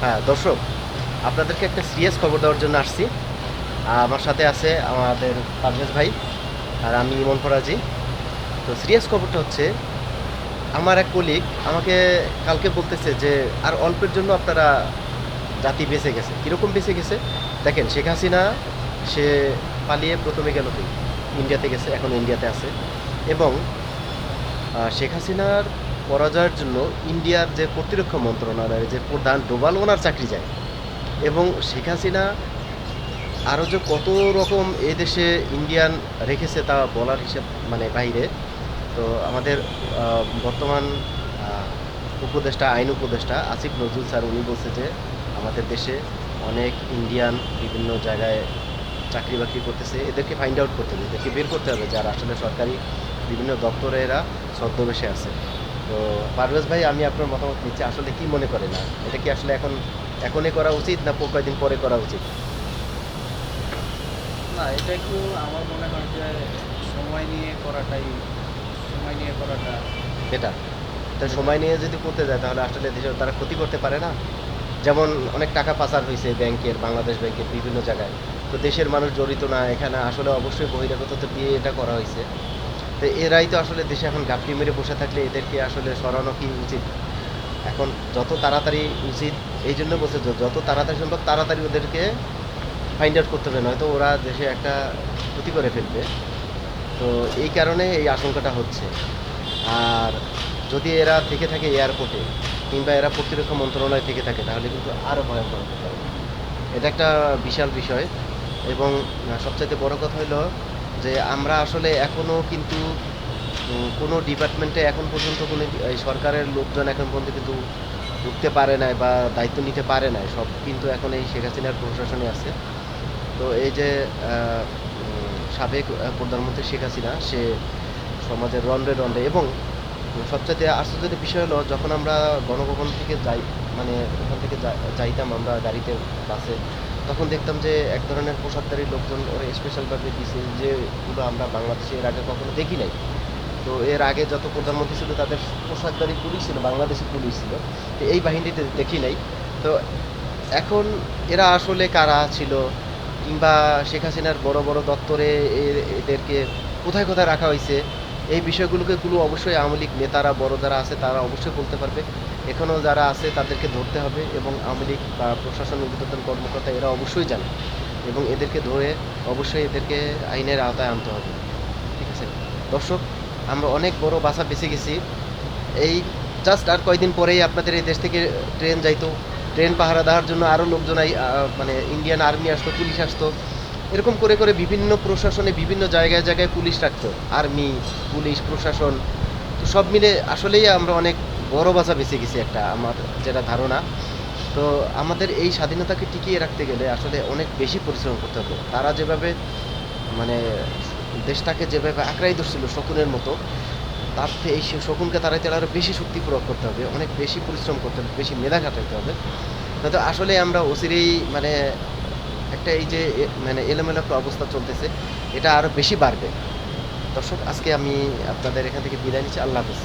হ্যাঁ দর্শক, আপনাদেরকে একটা সিরিয়াস খবর দেওয়ার জন্য আসছি। আমার সাথে আছে আমাদের পারভেজ ভাই আর আমি ইমন ফরাজি। তো সিরিয়াস খবরটা হচ্ছে, আমার এক কলিগ আমাকে কালকে বলতেছে যে আর অল্পের জন্য আপনারা জাতি বেঁচে গেছে। কীরকম বেঁচে গেছে দেখেন, শেখ হাসিনা সে পালিয়ে প্রথমে গেল কি ইন্ডিয়াতে গেছে, এখন ইন্ডিয়াতে আছে। এবং শেখ হাসিনার পরাজয়ের জন্য ইন্ডিয়ার যে প্রতিরক্ষা মন্ত্রণালয়ের যে প্রধান ডোভাল ওনার চাকরি যায়। এবং শেখ হাসিনা আরও যে কত রকম এ দেশে ইন্ডিয়ান রেখেছে তা বলার হিসাব মানে বাইরে। তো আমাদের বর্তমান উপদেষ্টা, আইন উপদেষ্টা আসিফ নজরুল স্যার উনি বলছে যে আমাদের দেশে অনেক ইন্ডিয়ান বিভিন্ন জায়গায় চাকরি বাকরি করতেছে, এদেরকে ফাইন্ড আউট করতে হবে, এদেরকে বের করতে হবে যারা আসলে সরকারি বিভিন্ন দপ্তরে এরা ছদ্মবেশে আছে। তো পারভেজ ভাই, আমি আপনার মতামত নিচ্ছি, আসলে কি মনে করেন? না এটা কি আসলে এখনই করা উচিত না কয়েকদিন পরে করা উচিত? না, এটা একটু আমার মনে হয় যে সময় নিয়ে করাটাই সময় নিয়ে করাটা এটা তা বেটার। সময় নিয়ে যদি করতে যায় তাহলে আসলে দেশের তারা ক্ষতি করতে পারে না? যেমন অনেক টাকা পাচার হয়েছে ব্যাংকের, বাংলাদেশ ব্যাংকের বিভিন্ন জায়গায়। তো দেশের মানুষ জড়িত না এখানে, আসলে অবশ্যই বহিরাগতদের দিয়ে এটা করা হয়েছে। তো এরাই তো আসলে দেশে এখন গাপটি মেরে বসে থাকলে এদেরকে আসলে সরানো কি উচিত? এখন যত তাড়াতাড়ি উচিত, এই জন্য বলছে যত তাড়াতাড়ি সম্ভব তাড়াতাড়ি ওদেরকে ফাইন্ড আউট করতে হবে, নয়তো ওরা দেশে একটা ক্ষতি করে ফেলবে। তো এই কারণে এই আশঙ্কাটা হচ্ছে। আর যদি এরা থেকে থাকে এয়ারপোর্টে কিংবা এরা প্রতিরক্ষা মন্ত্রণালয় থেকে থাকে তাহলে কিন্তু আরও ভয়ঙ্কর হতে পারে। এটা একটা বিশাল বিষয়। এবং সবচাইতে বড় কথা হলো যে আমরা আসলে এখনও কিন্তু কোনো ডিপার্টমেন্টে এখন পর্যন্ত কোনো এই সরকারের লোকজন এখন পর্যন্ত কিন্তু ঢুকতে পারে নাই বা দায়িত্ব নিতে পারে নাই, সব কিন্তু এখন এই শেখ হাসিনার প্রশাসনে আছে। তো এই যে সাবেক প্রধানমন্ত্রী শেখ হাসিনা সে সমাজের রন্ধ্রে রন্ধ্রে। এবং সবচাইতে আশ্চর্যের বিষয় হলো, যখন আমরা গণভবন থেকে যাই, মানে ওখান থেকে যাইতাম আমরা গাড়িতে, বাসে, তখন দেখতাম যে এক ধরনের পোশাকধারী লোকজন ওরা স্পেশালভাবে দিছে, যেগুলো আমরা বাংলাদেশে এর আগে কখনো দেখি নাই। তো এর আগে যত প্রধানমন্ত্রী ছিল তাদের পোশাকধারী পুলিশ ছিল, বাংলাদেশি পুলিশ ছিল, তো এই বাহিনীতে দেখি নাই। তো এখন এরা আসলে কারা ছিল, কিংবা শেখ হাসিনার বড় বড় দপ্তরে এদেরকে কোথায় কোথায় রাখা হয়েছে, এই বিষয়গুলো অবশ্যই আওয়ামী লীগ নেতারা বড় যারা আছে তারা অবশ্যই বলতে পারবে। এখনও যারা আছে তাদেরকে ধরতে হবে, এবং আওয়ামী লীগ বা প্রশাসন ঊর্ধ্বতন কর্মকর্তা এরা অবশ্যই জানে, এবং এদেরকে ধরে অবশ্যই এদেরকে আইনের আওতায় আনতে হবে। ঠিক আছে দর্শক, আমরা অনেক বড় বাসা বেঁচে গেছি। এই জাস্ট আর কয়দিন পরেই আপনাদের এই দেশ থেকে ট্রেন যাইতো, ট্রেন পাহারা দেওয়ার জন্য আরও লোকজন মানে ইন্ডিয়ান আর্মি আসতো, পুলিশ আসতো। এরকম করে করে বিভিন্ন প্রশাসনে বিভিন্ন জায়গায় জায়গায় পুলিশ রাখতো, আর্মি, পুলিশ, প্রশাসন। তো সব মিলে আসলেই আমরা অনেক বড় বাসা বেঁচে গেছি একটা, আমার যেটা ধারণা। তো আমাদের এই স্বাধীনতাকে টিকিয়ে রাখতে গেলে আসলে অনেক বেশি পরিশ্রম করতে হবে। তারা যেভাবে মানে দেশটাকে যেভাবে আঁকড়াই ধরছিল শকুনের মতো, তার থেকে এই শকুনকে তাড়াইতে আরও বেশি শক্তি প্রয়োগ করতে হবে, অনেক বেশি পরিশ্রম করতে হবে, বেশি মেধা খাটাইতে হবে। নয়তো আসলে আমরা অচিরেই মানে একটা এই যে মানে এলোমেলো একটা অবস্থা চলতেছে, এটা আরও বেশি বাড়বে। দর্শক, আজকে আমি আপনাদের এখান থেকে বিদায় নিচ্ছি। আল্লাহ হাফিজ।